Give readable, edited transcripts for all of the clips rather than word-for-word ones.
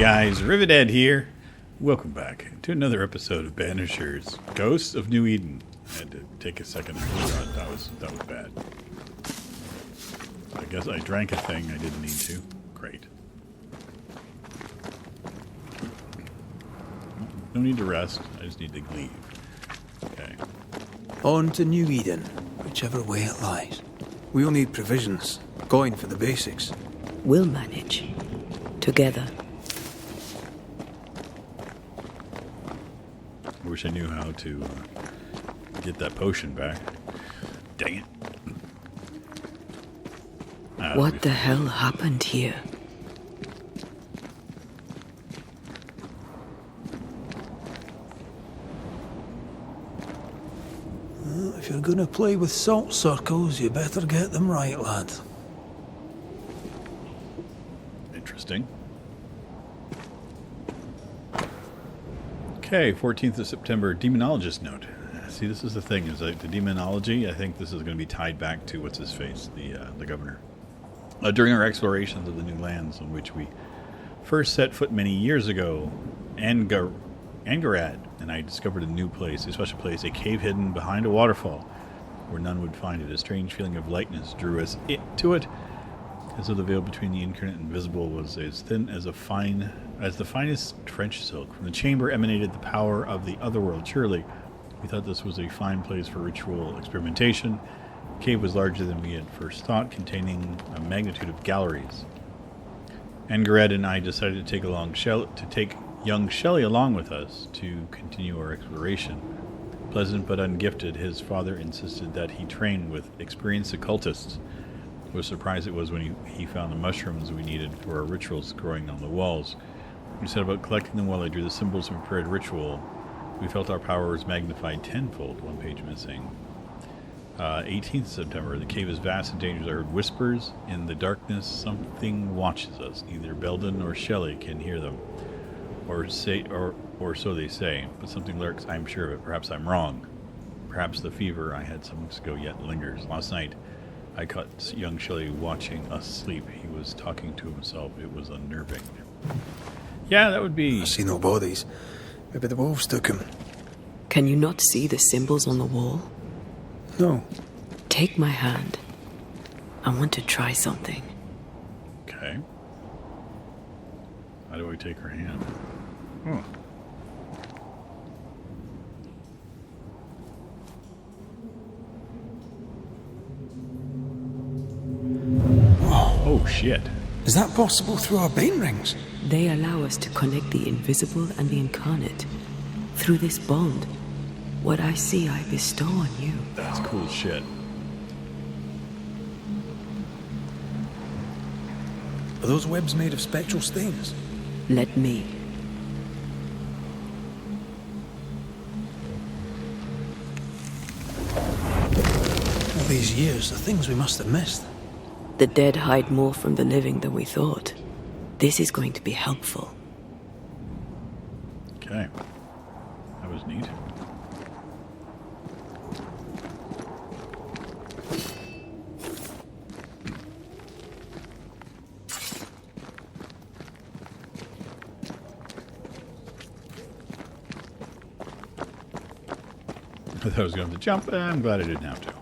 guys, Rivethead here. Welcome back to another episode of Banishers, Ghosts of New Eden. I had to take a second. That was bad. I guess I drank a thing I didn't need to. Great. No need to rest. I just need to leave. Okay. On to New Eden, whichever way it lies. We'll need provisions, coin for the basics. We'll manage. Together. I wish I knew how to get that potion back. Dang it. What the hell happened here? If you're going to play with salt circles, you better get them right, lad. Interesting. Okay, 14th of September, Demonologist note. See, this is the thing, is like the demonology, I think this is going to be tied back to what's-his-face, the governor. During our explorations of the new lands on which we first set foot many years ago, Angarad and I discovered a new place, a special place, a cave hidden behind a waterfall where none would find it. A strange feeling of lightness drew us to it, as though the veil between the incarnate and visible was as thin as the finest French silk. From the chamber emanated the power of the otherworld. Surely, we thought this was a fine place for ritual experimentation. The cave was larger than we had first thought, containing a magnitude of galleries. Angarad and I decided to take young Shelley along with us to continue our exploration. Pleasant but ungifted, his father insisted that he train with experienced occultists. What a surprise it was when he found the mushrooms we needed for our rituals growing on the walls. We set about collecting them while I drew the symbols and prepared ritual. We felt our power was magnified tenfold. One page missing. 18th September. The cave is vast and dangerous. I heard whispers in the darkness. Something watches us. Neither Belden nor Shelley can hear them, or so they say. But something lurks. I'm sure of it. Perhaps I'm wrong. Perhaps the fever I had some weeks ago yet lingers. Last night, I caught young Shelley watching us sleep. He was talking to himself. It was unnerving. Yeah, that would be... I see no bodies. Maybe the wolves took him. Can you not see the symbols on the wall? No. Take my hand. I want to try something. Okay. How do I take her hand? Oh. Oh, shit. Is that possible through our bane rings? They allow us to connect the invisible and the incarnate. Through this bond, what I see I bestow on you. That's cool shit. Are those webs made of spectral stains? Let me. All these years, the things we must have missed. The dead hide more from the living than we thought. This is going to be helpful. Okay. That was neat. I thought I was going to have to jump, but I'm glad I didn't have to.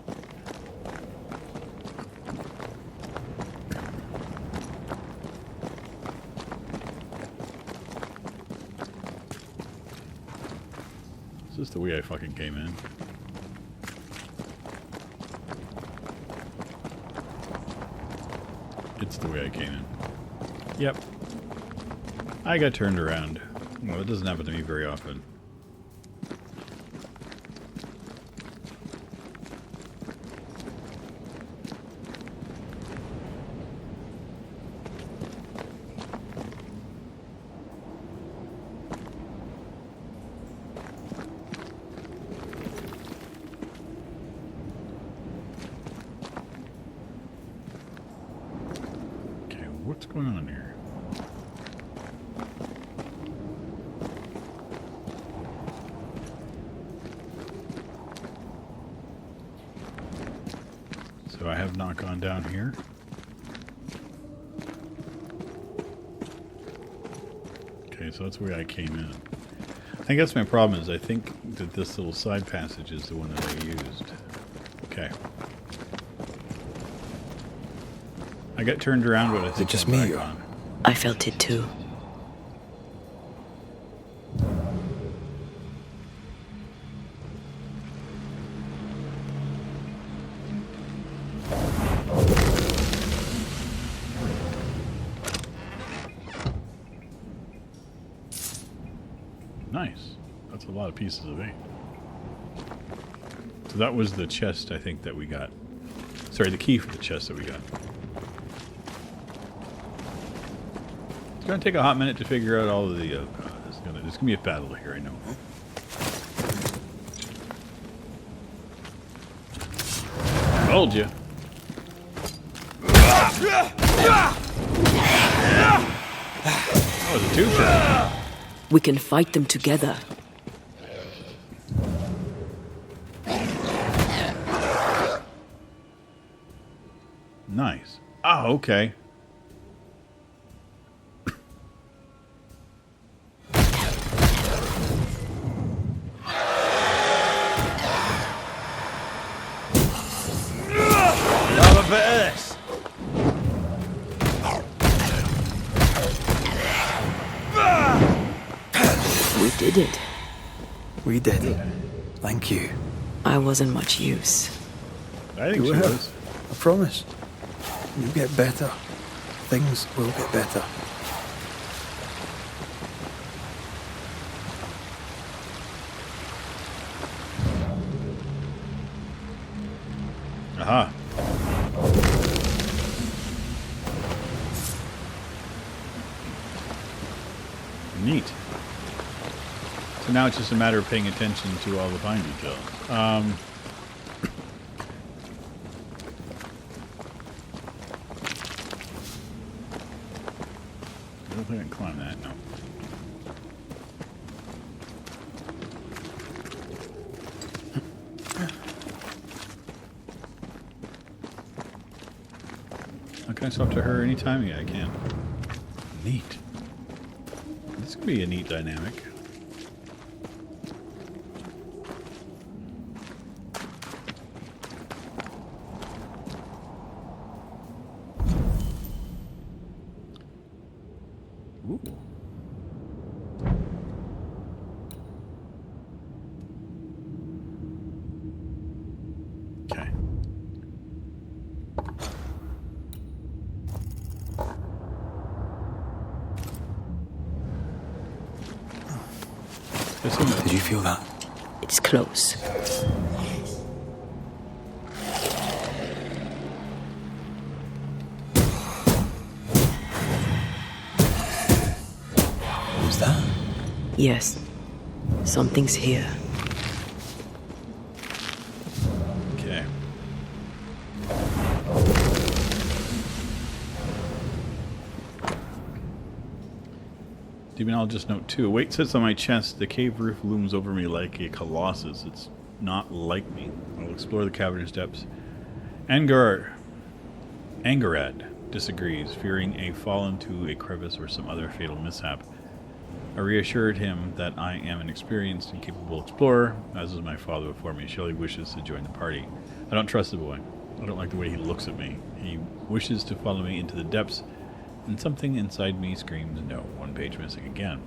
Is this the way I fucking came in? It's the way I came in. Yep. I got turned around. Well, it doesn't happen to me very often. What's going on here? So I have not gone down here. Okay, so that's where I came in. I think that's my problem, is I think that this little side passage is the one that I used. Okay. I got turned around, but I think just I'm me, back or- on. I felt it too. Nice. That's a lot of pieces of 8. So that was the chest, I think, that we got. Sorry, the key for the chest that we got. It's going to take a hot minute to figure out all of the... there's going to be a battle here, I know. Told you. That was a twofer. We can fight them together. Nice. Oh, okay. Love a bit of this. We did it. We did it. Thank you. I wasn't much use. I think she Well. was. I promise. You'll get better. Things will get better. Aha. Neat. So now it's just a matter of paying attention to all the fine details. I don't think I can climb that, no. Okay, so up to her anytime? Yeah, I can. Neat. This could be a neat dynamic. Ooh. Okay. This one, Did you feel that? It's close. Was that? Yes. Something's here. okay. Demonologist note 2. Weight sits on my chest. The cave roof looms over me like a colossus. It's not like me. I'll explore the cavernous depths. Angarad disagrees, fearing a fall into a crevice or some other fatal mishap. I reassured him that I am an experienced and capable explorer, as is my father before me. Shelley wishes to join the party. I don't trust the boy. I don't like the way he looks at me. He wishes to follow me into the depths, and something inside me screams no. 1 page missing again.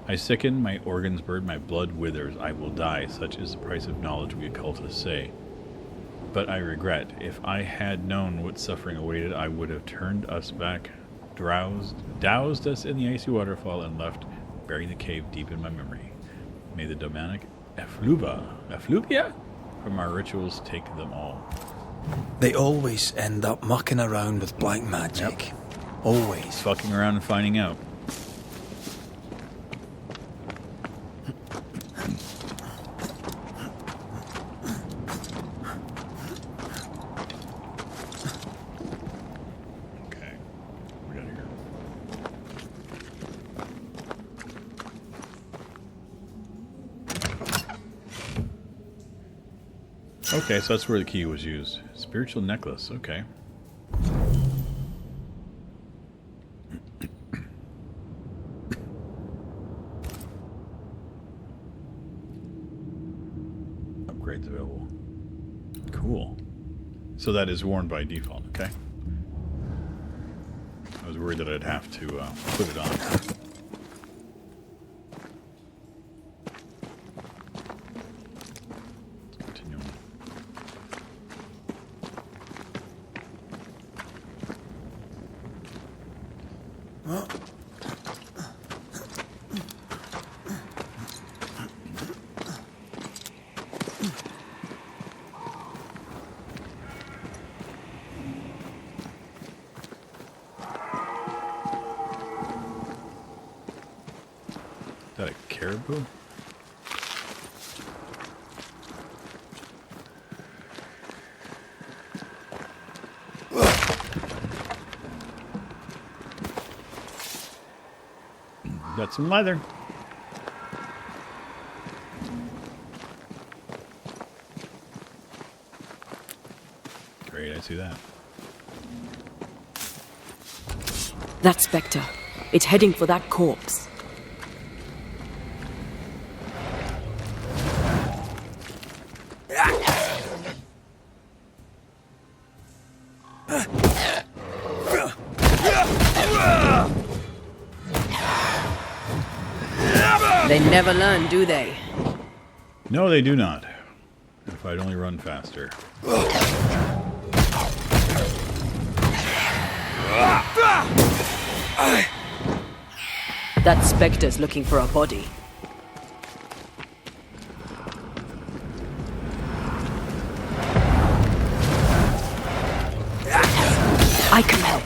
I sicken, my organs burn, my blood withers. I will die. Such is the price of knowledge, we occultists say. But I regret. If I had known what suffering awaited, I would have turned us back, doused us in the icy waterfall, and left, burying the cave deep in my memory. May the demonic effluvia from our rituals take them all. They always end up mucking around with black magic. Always. Fucking around and finding out. Okay. What we got here? Okay, so that's where the key was used. Spiritual necklace, okay. So that is worn by default, okay? I was worried that I'd have to put it on. Let's continue on. Is that a caribou? Got some leather. Great, I see that. That specter. It's heading for that corpse. They never learn, do they? No, they do not. If I'd only run faster. That specter's looking for a body. I can help.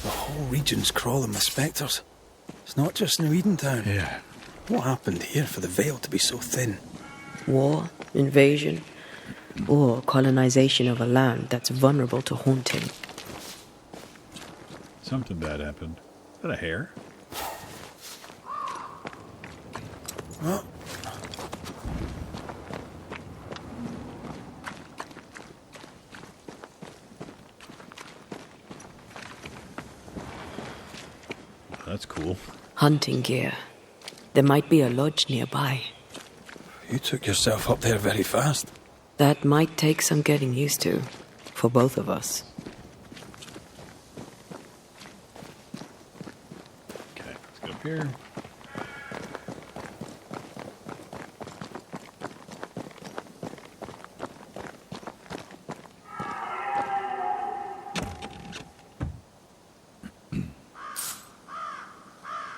The whole region's crawling with specters. It's not just New Edentown. Yeah. What happened here for the veil to be so thin? War, invasion, or colonization of a land that's vulnerable to haunting. Something bad happened. Is that a hair? What? That's cool. Hunting gear. There might be a lodge nearby. You took yourself up there very fast. That might take some getting used to, for both of us. Okay, let's go up here.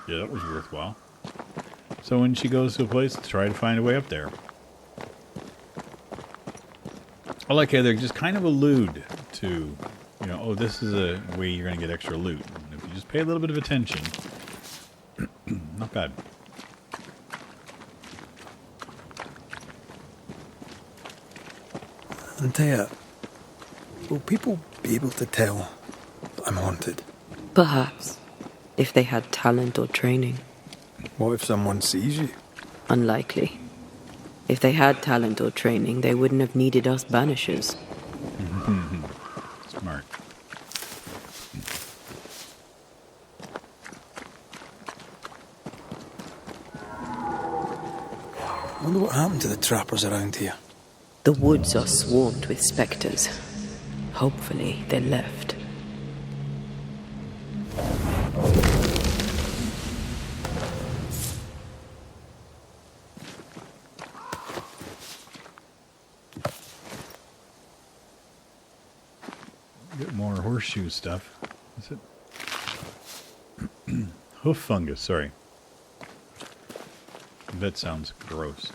Yeah, that was worthwhile. So when she goes to a place, try to find a way up there. I like how they just kind of allude to, you know, oh, this is a way you're going to get extra loot. And if you just pay a little bit of attention, not bad. Antea, will people be able to tell that I'm haunted? Perhaps, if they had talent or training. What if someone sees you? Unlikely. If they had talent or training, they wouldn't have needed us Banishers. Smart. I wonder what happened to the trappers around here. The woods are swarmed with specters. Hopefully, they left. Get more horseshoe stuff. Is it? Hoof fungus, sorry. That sounds gross.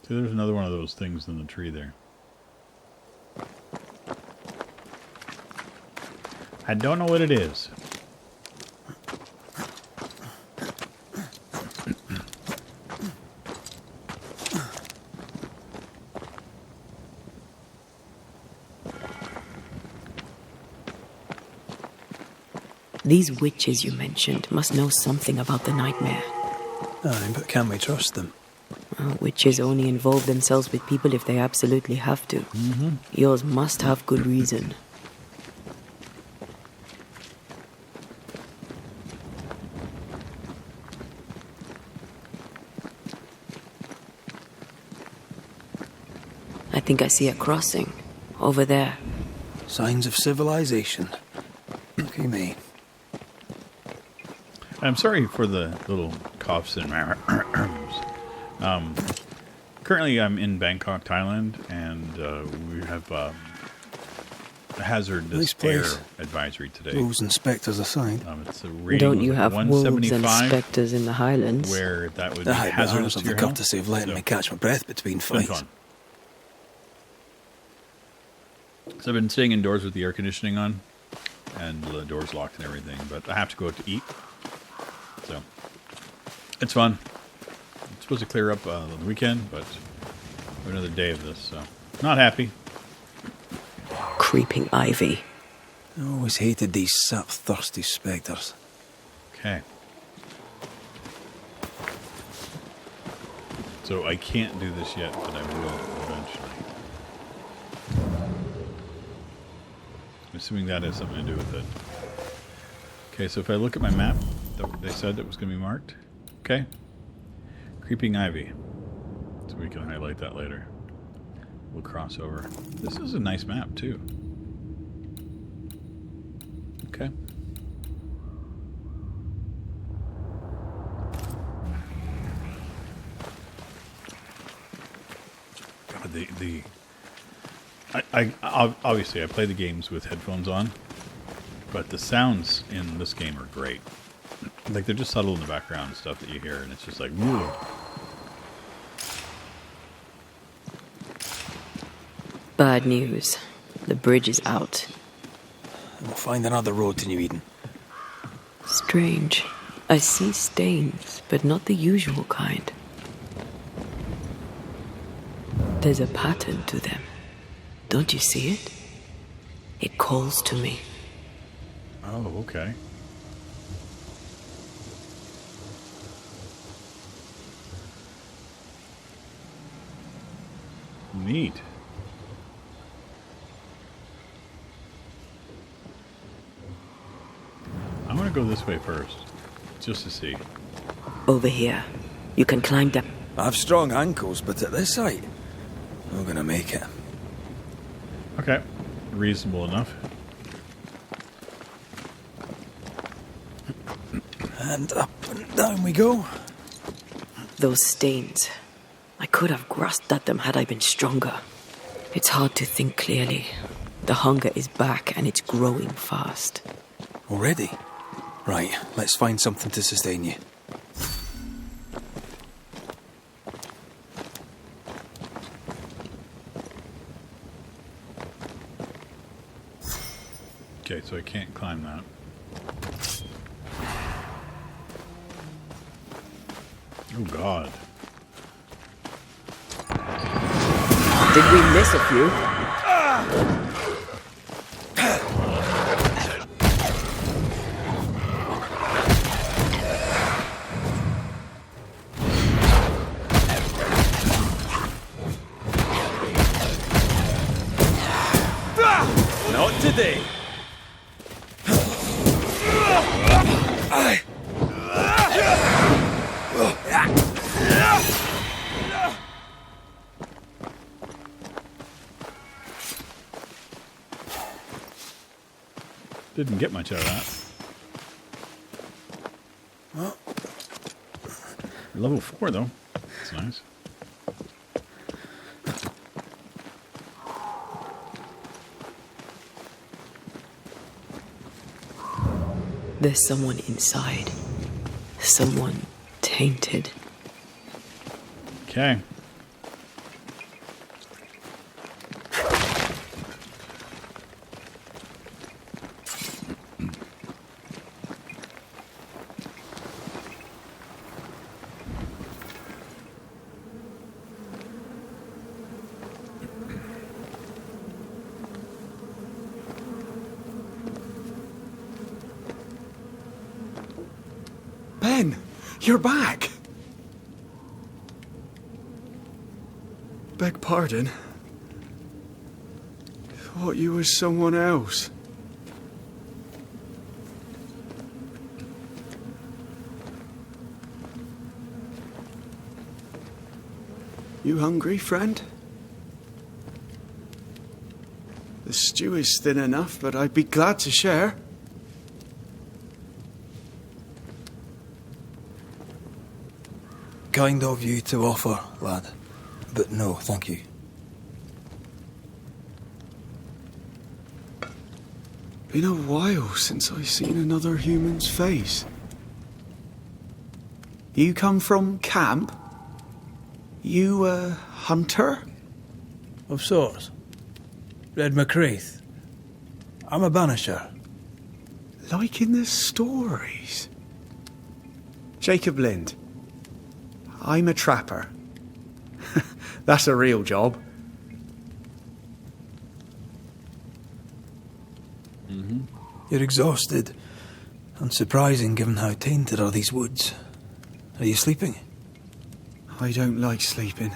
See, there's another one of those things in the tree there. I don't know what it is. These witches you mentioned must know something about the nightmare. Aye, but can we trust them? Well, witches only involve themselves with people if they absolutely have to. Yours must have good reason. I think I see a crossing. Over there. Signs of civilization. Okay, mate. I'm sorry for the little coughs and currently I'm in Bangkok, Thailand, and we have a hazardous Nice air place. advisory today. Wolves and specters aside. It's a rating Don't of you have wolves and 175, specters in the Highlands? where that would be Aye, but hazardous ours to have your the health. courtesy of letting So, me catch my breath between it's been fights. fun. So I've been staying indoors with the air conditioning on, and the doors locked and everything, but I have to go out to eat. So it's fun. It's supposed to clear up on the weekend, but we have another day of this, so not happy. Creeping ivy. I always hated these sap-thirsty specters. Okay. So I can't do this yet, but I will eventually. I'm assuming that has something to do with it. Okay, so if I look at my map, they said it was going to be marked. Okay. Creeping ivy. So we can highlight that later. We'll cross over. This is a nice map, too. Okay. God, I obviously I play the games with headphones on, but the sounds in this game are great. Like they're just subtle in the background and stuff that you hear, and it's just like, whoa. Bad news. The bridge is out. And we'll find another road to New Eden. Strange. I see stains, but not the usual kind. There's a pattern to them. Don't you see it? It calls to me. Oh, okay. Neat. I want to go this way first, just to see. Over here. You can climb them. I've strong ankles, but at this height, I'm gonna make it. Okay, reasonable enough. And up and down we go. Those stains. I could have grasped at them had I been stronger. It's hard to think clearly. The hunger is back and it's growing fast. Already? Right, let's find something to sustain you. Okay, so I can't climb that. Oh, God. Did we miss a few? Not today. Didn't get much out of that. Well, Level 4, though. That's nice. There's someone inside. Someone tainted. Okay. You're back! Beg pardon. Thought you was someone else. You hungry, friend? The stew is thin enough, but I'd be glad to share. Kind of you to offer, lad. But no, thank you. Been a while since I've seen another human's face. You come from camp? You a hunter? Of sorts. Red McCraith. I'm a banisher. Like in the stories. Jacob Lind. I'm a trapper. That's a real job. You're exhausted. Unsurprising given how tainted are these woods. Are you sleeping? I don't like sleeping.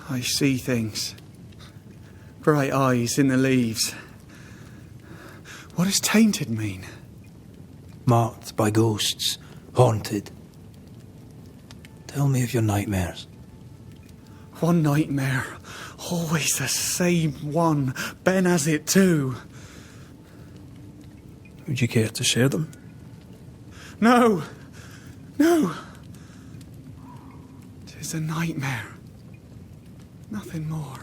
I see things. Bright eyes in the leaves. What does tainted mean? Marked by ghosts. Haunted. Tell me of your nightmares. One nightmare. Always the same one. Ben has it too. Would you care to share them? No! No! 'Tis a nightmare. Nothing more.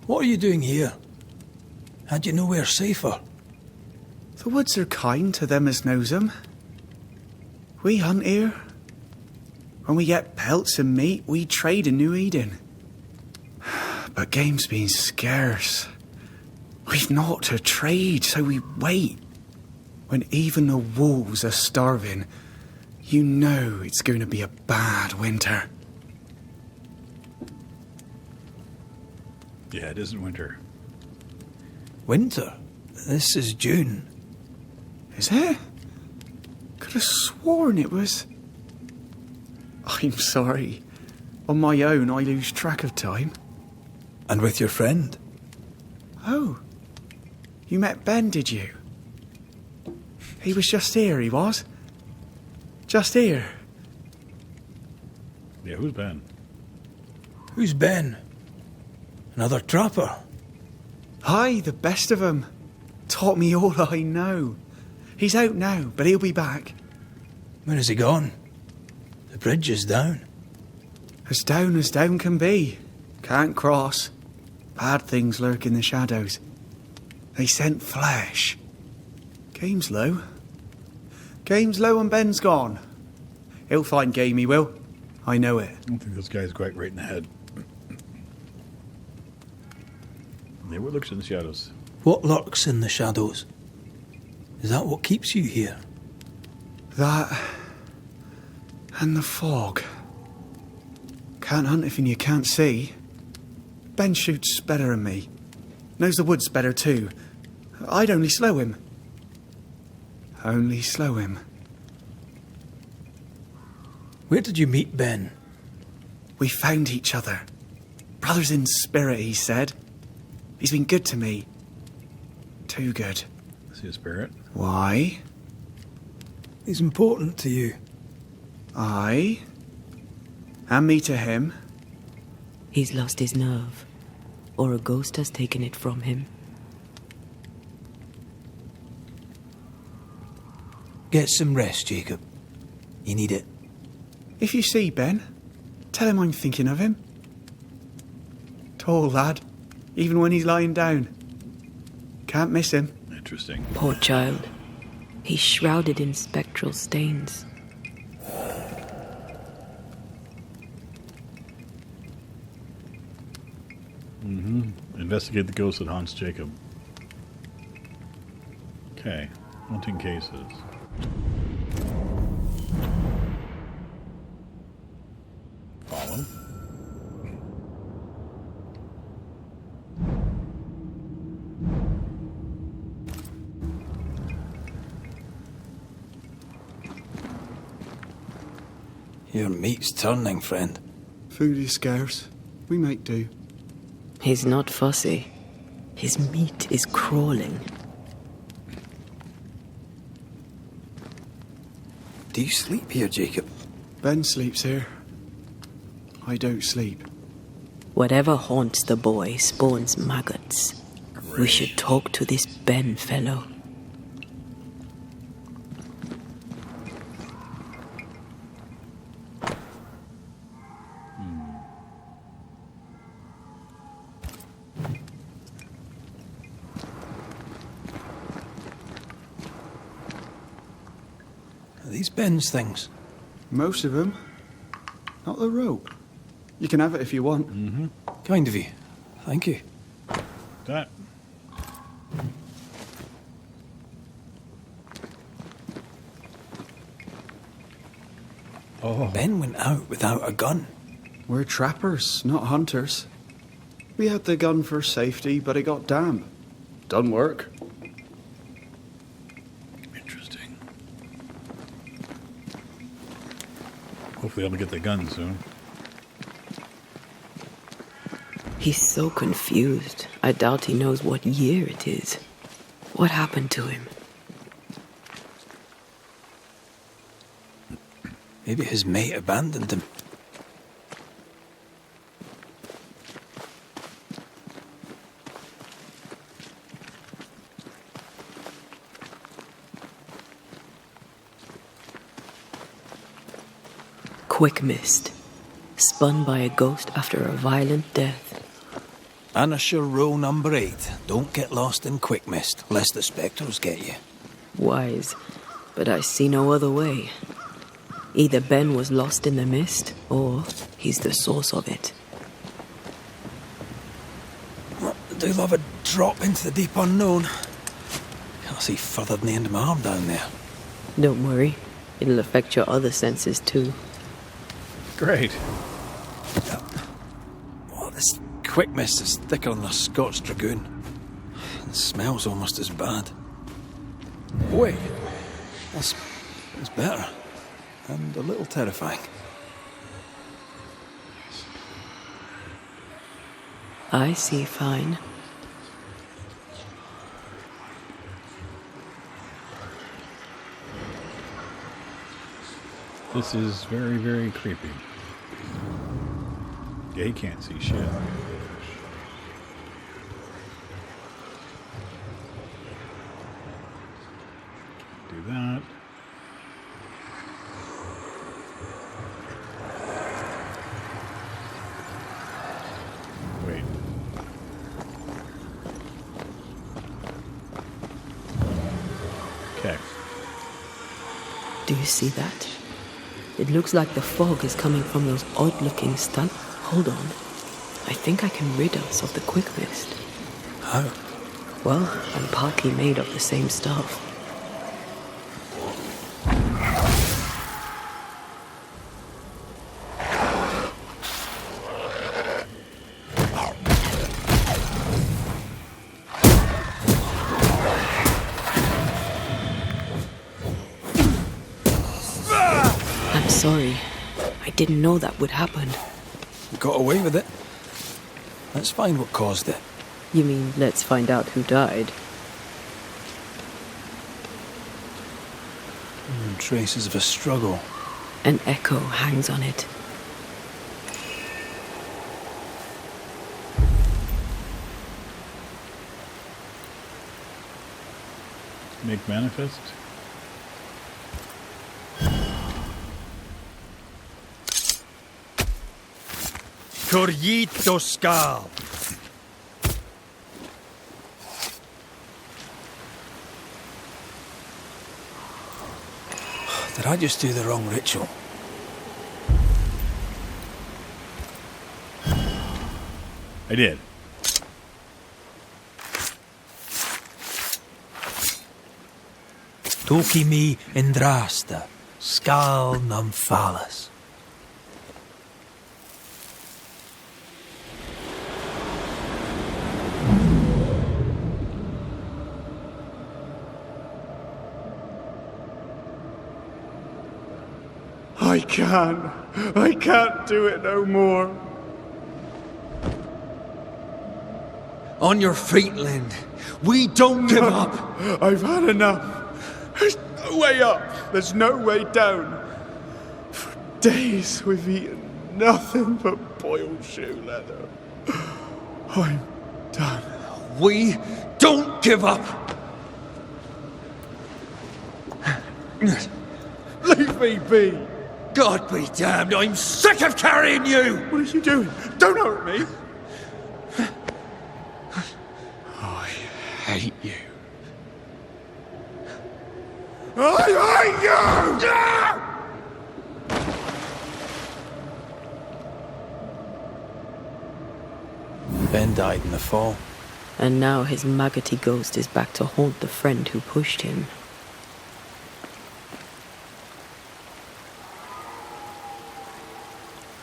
What are you doing here? Had you nowhere safer? The woods are kind to them as knows 'em. We hunt here. When we get pelts and meat, we trade in New Eden. But game's been scarce. We've naught to trade, so we wait. When even the wolves are starving, you know it's going to be a bad winter. Yeah, it isn't winter. Winter? This is June. Is it? Could have sworn it was... I'm sorry. On my own, I lose track of time. And with your friend? Oh. You met Ben, did you? He was just here, he was. Just here. Yeah, who's Ben? Who's Ben? Another trapper? Aye, the best of 'em. Taught me all I know. He's out now, but he'll be back. When is he gone? The bridge is down. As down can be. Can't cross. Bad things lurk in the shadows. They scent flesh. Game's low. Game's low and Ben's gone. He'll find game, he will. I know it. I don't think this guy's quite right in the head. Yeah, what looks in the shadows? What lurks in the shadows? Is that what keeps you here? That... and the fog. Can't hunt if you can't see. Ben shoots better than me. Knows the woods better too. I'd only slow him. Only slow him. Where did you meet Ben? We found each other. Brothers in spirit, he said. He's been good to me. Too good. Is he a spirit? Why? He's important to you. I? And me to him? He's lost his nerve, or a ghost has taken it from him. Get some rest, Jacob. You need it. If you see Ben, tell him I'm thinking of him. Tall lad, even when he's lying down. Can't miss him. Interesting. Poor child. He's shrouded in spectral stains. Investigate the ghost that haunts Jacob. Okay. Haunting cases. Follow. Your meat's turning, friend. Food is scarce. We make do. He's not fussy. His meat is crawling. Do you sleep here, Jacob? Ben sleeps here. I don't sleep. Whatever haunts the boy spawns maggots. We should talk to this Ben fellow. Are these Ben's things? Most of them. Not the rope. You can have it if you want. Kind of you. Thank you. That. Oh. Ben went out without a gun. We're trappers, not hunters. We had the gun for safety, but it got damp. Doesn't work. Interesting. Hopefully I'll get the gun soon. He's so confused. I doubt he knows what year it is. What happened to him? Maybe his mate abandoned him. Quick mist. Spun by a ghost after a violent death. Banisher row number 8. Don't get lost in quick mist, lest the specters get you. Wise, but I see no other way. Either Ben was lost in the mist, or he's the source of it. I do love a drop into the deep unknown. Can't see further than the end of my arm down there. Don't worry, it'll affect your other senses too. Great. Oh, this quick mist is thicker than a Scotch dragoon. It smells almost as bad. Wait, that's better. And a little terrifying. I see fine. This is very, very creepy. Yeah, he can't see shit. Do that. Wait. Okay. Do you see that? It looks like the fog is coming from those odd-looking Hold on. I think I can rid us of the quick mist. How? Well, I'm partly made of the same stuff. I'm sorry. I didn't know that would happen. We got away with it. Let's find what caused it. You mean, let's find out who died? Traces of a struggle. An echo hangs on it. Make manifest. Corrito Skal. Did I just do the wrong ritual? I did. Toki me entrusted, skal nymphalis. I can't do it no more. On your feet, Lind. We don't give up. I've had enough. There's no way up. There's no way down. For days we've eaten nothing but boiled shoe leather. I'm done. We don't give up. Leave me be. God be damned, I'm sick of carrying you! What are you doing? Don't hurt me. I hate you. I hate you! Ben died in the fall. And now his maggoty ghost is back to haunt the friend who pushed him.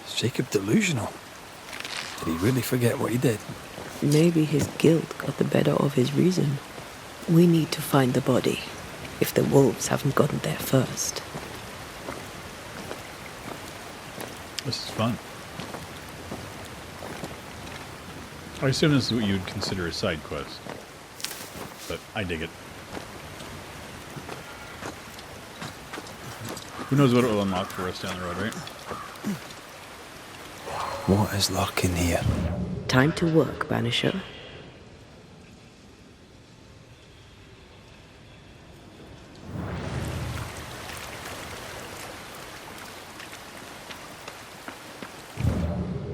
Is Jacob delusional? Did he really forget what he did? Maybe his guilt got the better of his reason. We need to find the body, if the wolves haven't gotten there first. This is fun. I assume this is what you would consider a side quest. But I dig it. Who knows what it will unlock for us down the road, right? What is lurking here? Time to work, Banisher.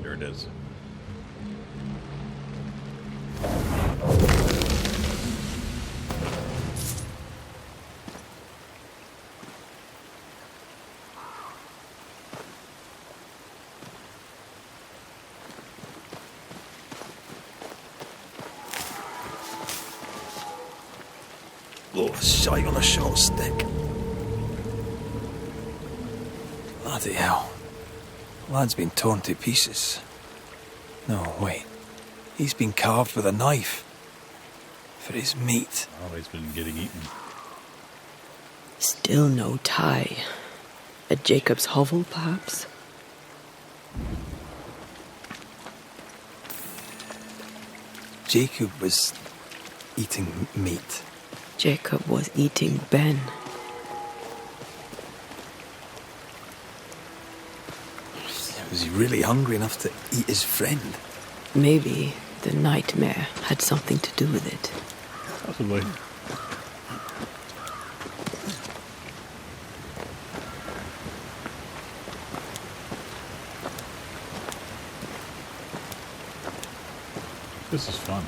There it is. Oh, shite on a short stick. Bloody hell. Lad's been torn to pieces. No, wait. He's been carved with a knife. For his meat. Oh, he's been getting eaten. Still no tie. At Jacob's hovel, perhaps? Jacob was eating meat. Jacob was eating Ben. Was he really hungry enough to eat his friend? Maybe the nightmare had something to do with it. Possibly. This is fun.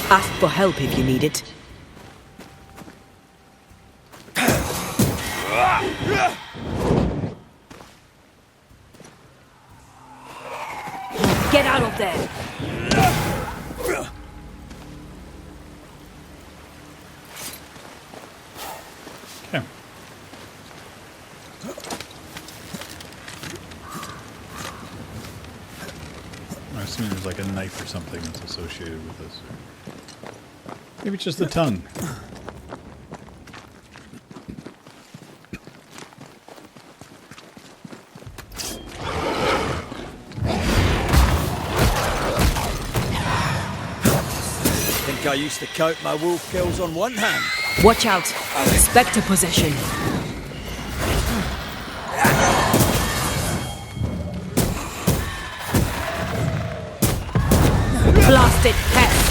Ask for help if you need it. Get out of there! Okay. I assume there's like a knife or something that's associated with this. Maybe it's just the tongue. Think I used to count my wolf kills on one hand. Watch out! Spectre possession! Blasted pest!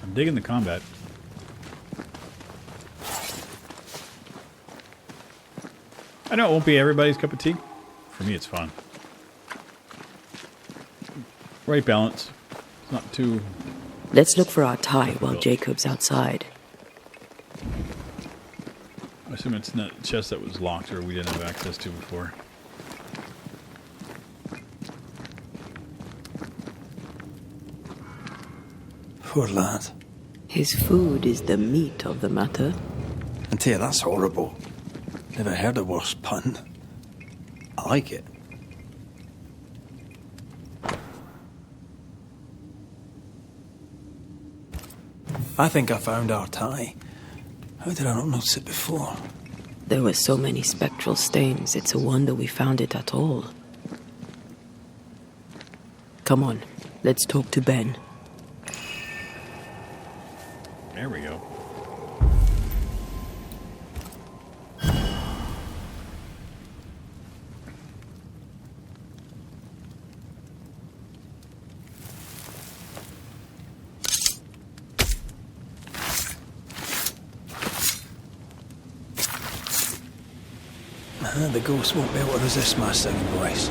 I'm digging the combat. I know it won't be everybody's cup of tea. For me, it's fun. Right balance. It's not too... Let's look for our tie while Jacob's outside. I assume it's not a chest that was locked or we didn't have access to before. Poor lad. His food is the meat of the matter. Antea, that's horrible. Never heard a worse pun. I like it. I think I found our tie. How did I not notice it before? There were so many spectral stains, it's a wonder we found it at all. Come on, let's talk to Ben. There we go. The ghost won't be able to resist my singing voice.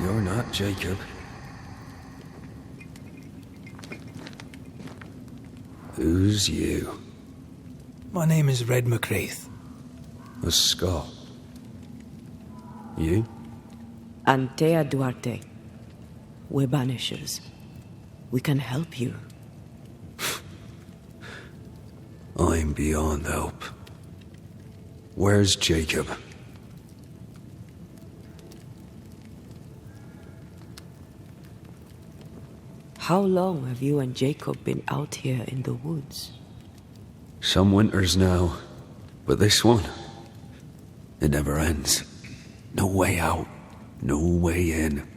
You're not Jacob. Who's you? My name is Red McCraith. A Scot. You? Antea Duarte. We're Banishers. We can help you. I'm beyond help. Where's Jacob? How long have you and Jacob been out here in the woods? Some winters now, but this one, it never ends. No way out, no way in.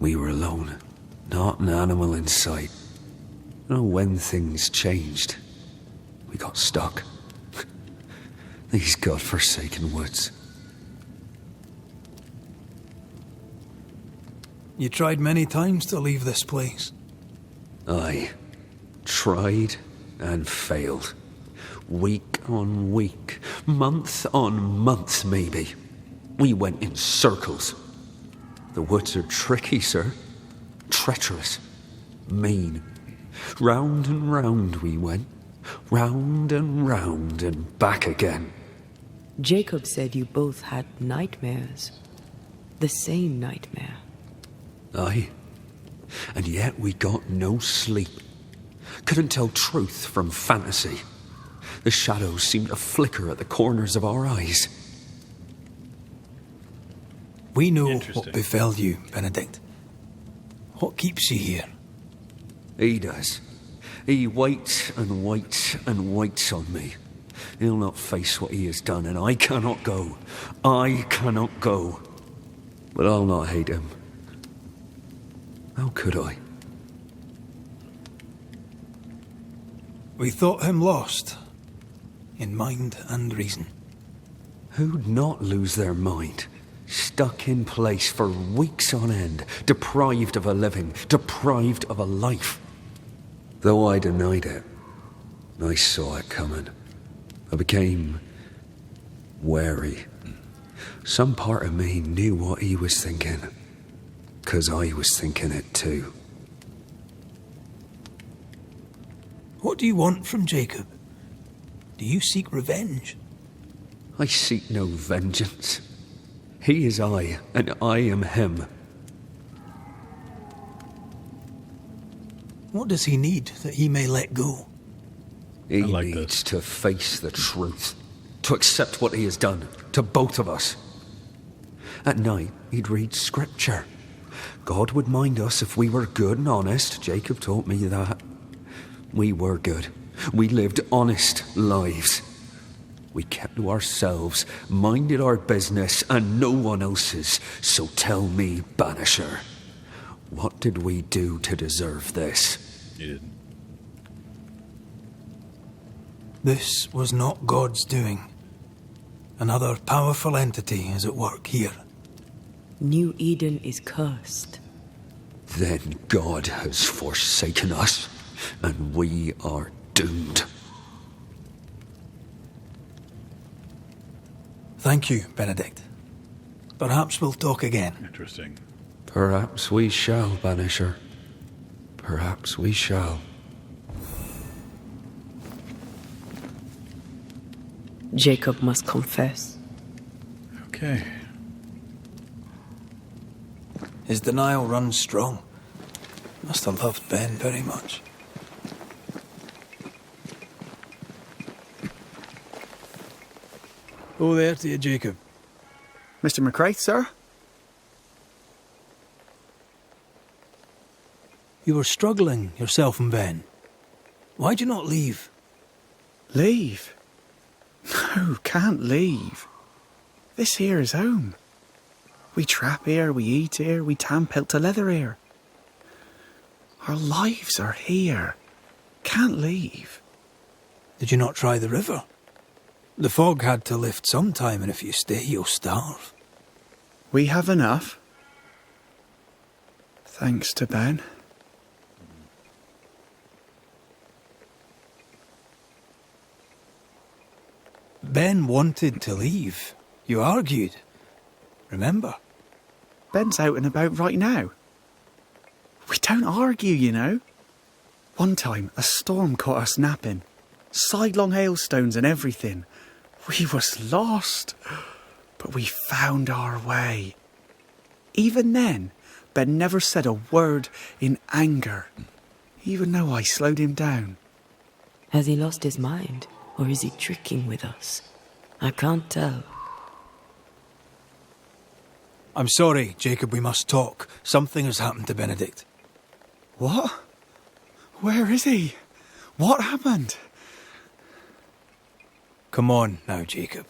We were alone, not an animal in sight. I don't know when things changed. We got stuck. These godforsaken woods. You tried many times to leave this place. I tried and failed. Week on week, month on month maybe. We went in circles. The woods are tricky, sir. Treacherous. Mean. Round and round we went. Round and back again. Jacob said you both had nightmares. The same nightmare. Aye. And yet we got no sleep. Couldn't tell truth from fantasy. The shadows seemed to flicker at the corners of our eyes. We know what befell you, Benedict. What keeps you here? He does. He waits and waits and waits on me. He'll not face what he has done, and I cannot go. I cannot go. But I'll not hate him. How could I? We thought him lost, in mind and reason. Who'd not lose their mind? Stuck in place for weeks on end, deprived of a living, deprived of a life. Though I denied it, I saw it coming. I became wary. Some part of me knew what he was thinking, 'cause I was thinking it too. What do you want from Jacob? Do you seek revenge? I seek no vengeance. He is I, and I am him. What does he need that he may let go? He like needs to face the truth, to accept what he has done, to both of us. At night, he'd read scripture. God would mind us if we were good and honest. Jacob taught me that. We were good. We lived honest lives. We kept to ourselves, minded our business and no one else's. So tell me, Banisher, what did we do to deserve this? You didn't. This was not God's doing. Another powerful entity is at work here. New Eden is cursed. Then God has forsaken us, and we are doomed. Thank you, Benedict. Perhaps we'll talk again. Interesting. Perhaps we shall, Banisher. Perhaps we shall. Jacob must confess. Okay. His denial runs strong. Must have loved Ben very much. Oh, there to you, Jacob. Mr. McCraith, sir? You were struggling, yourself and Ben. Why'd you not leave? Leave? No, can't leave. This here is home. We trap here, we eat here, we tan pelt to leather here. Our lives are here. Can't leave. Did you not try the river? The fog had to lift sometime, and if you stay, you'll starve. We have enough. Thanks to Ben. Ben wanted to leave. You argued. Remember? Ben's out and about right now. We don't argue, you know. One time, a storm caught us napping. Sidelong hailstones and everything. We was lost. But we found our way. Even then, Ben never said a word in anger, even though I slowed him down. Has he lost his mind? Or is he tricking with us? I can't tell. I'm sorry, Jacob, we must talk. Something has happened to Benedict. What? Where is he? What happened? Come on now, Jacob.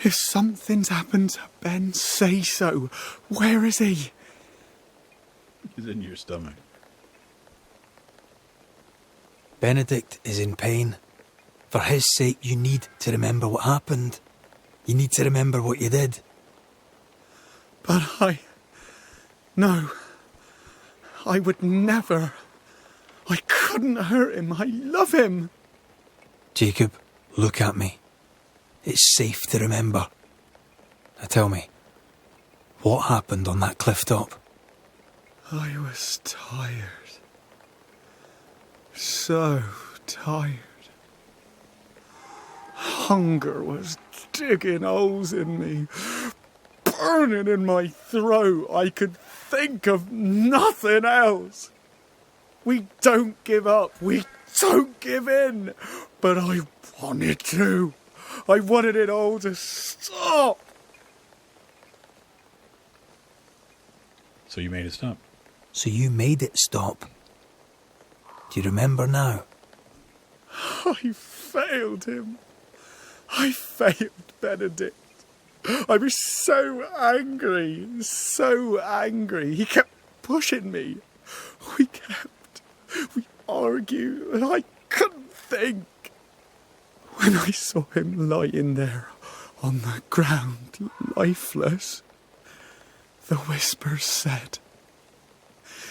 If something's happened to Ben, say so. Where is he? He's in your stomach. Benedict is in pain. For his sake, you need to remember what happened. You need to remember what you did. But No. I would never. I couldn't hurt him. I love him. Jacob, look at me. It's safe to remember. Now tell me, what happened on that cliff top? I was tired. So tired. Hunger was digging holes in me, burning in my throat. I could think of nothing else. We don't give up. We don't give in. But I wanted to. I wanted it all to stop. So you made it stop. So you made it stop. Do you remember now? I failed him. I failed Benedict. I was so angry, so angry. He kept pushing me. We argued, and I couldn't think. When I saw him lying there on the ground, lifeless, the whispers said,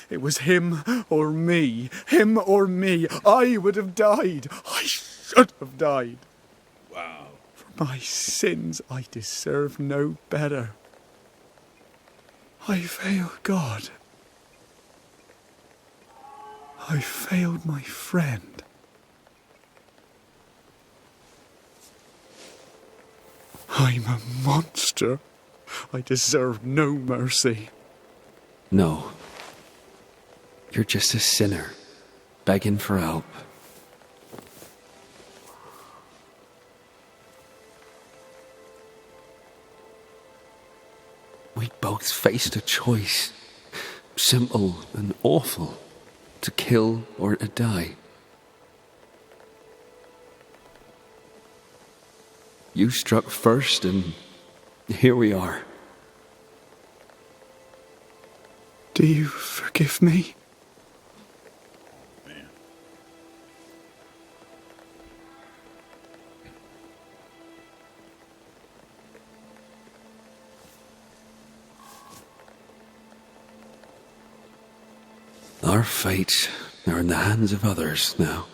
it was him or me, him or me. I would have died. I should have died. Wow. For my sins, I deserve no better. I failed God. I failed my friend. I'm a monster. I deserve no mercy. No. You're just a sinner, begging for help. We both faced a choice, simple and awful, to kill or to die. You struck first, and here we are. Do you forgive me? Man. Our fates are in the hands of others now.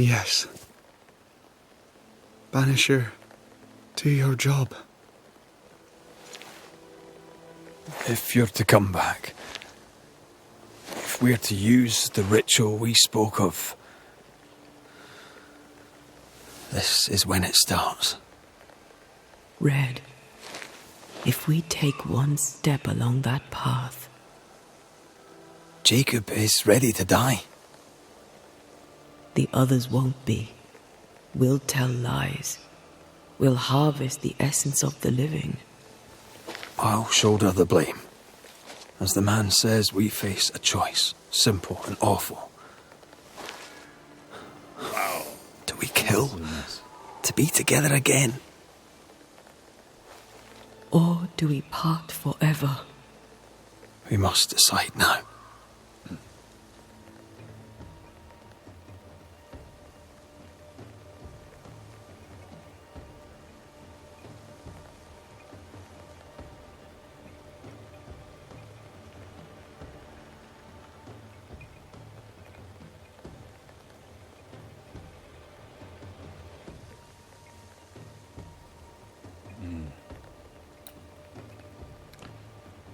Yes. Banisher, do your job. If you're to come back, if we're to use the ritual we spoke of, this is when it starts. Red, if we take one step along that path... Jacob is ready to die. The others won't be. We'll tell lies. We'll harvest the essence of the living. I'll shoulder the blame. As the man says, we face a choice, simple and awful. Wow. Do we kill Goodness. to be together again? Or do we part forever? We must decide now.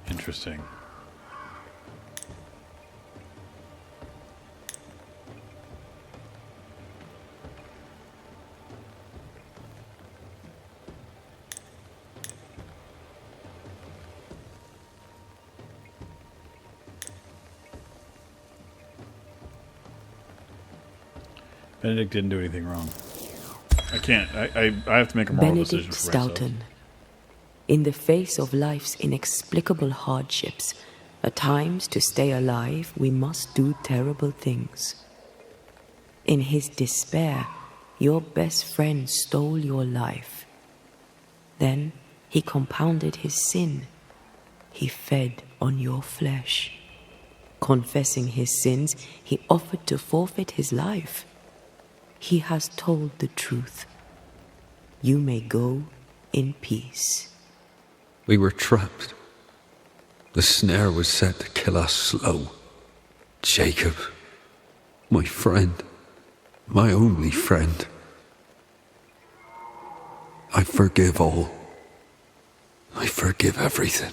Interesting. Benedict didn't do anything wrong. I can't. I have to make a moral decision Benedict for myself. Stoughton. In the face of life's inexplicable hardships, at times to stay alive, we must do terrible things. In his despair, your best friend stole your life. Then he compounded his sin. He fed on your flesh. Confessing his sins, he offered to forfeit his life. He has told the truth. You may go in peace. We were trapped. The snare was set to kill us slow. Jacob, my friend, my only friend. I forgive all. I forgive everything.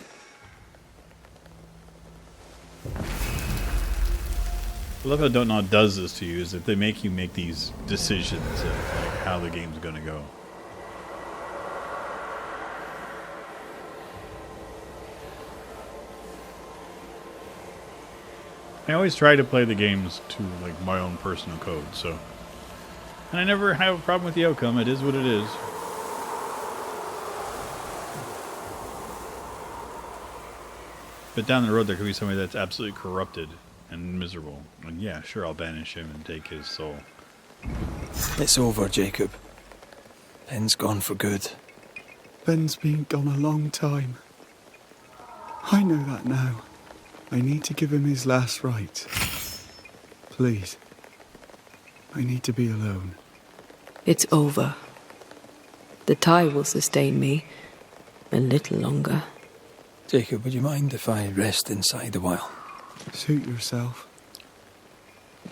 I love how Don't Nod does this to you, is that they make you make these decisions of like how the game's going to go. I always try to play the games to like my own personal code, so, and I never have a problem with the outcome. It is what it is. But down the road, there could be somebody that's absolutely corrupted and miserable, and yeah, sure, I'll banish him and take his soul. It's over, Jacob. Ben's gone for good. Ben's been gone a long time. I know that now. I need to give him his last rites. Please. I need to be alone. It's over. The tie will sustain me a little longer. Jacob, would you mind if I rest inside a while? Suit yourself.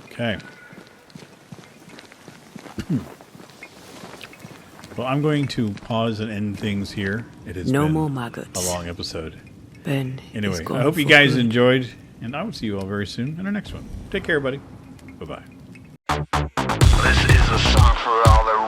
Okay. Well, I'm going to pause and end things here. It has No been more maggots. a long episode. Ben is Anyway, gone I hope you for guys good. enjoyed, and I will see you all very soon in our next one. Take care, everybody. Bye-bye. This is a song for all the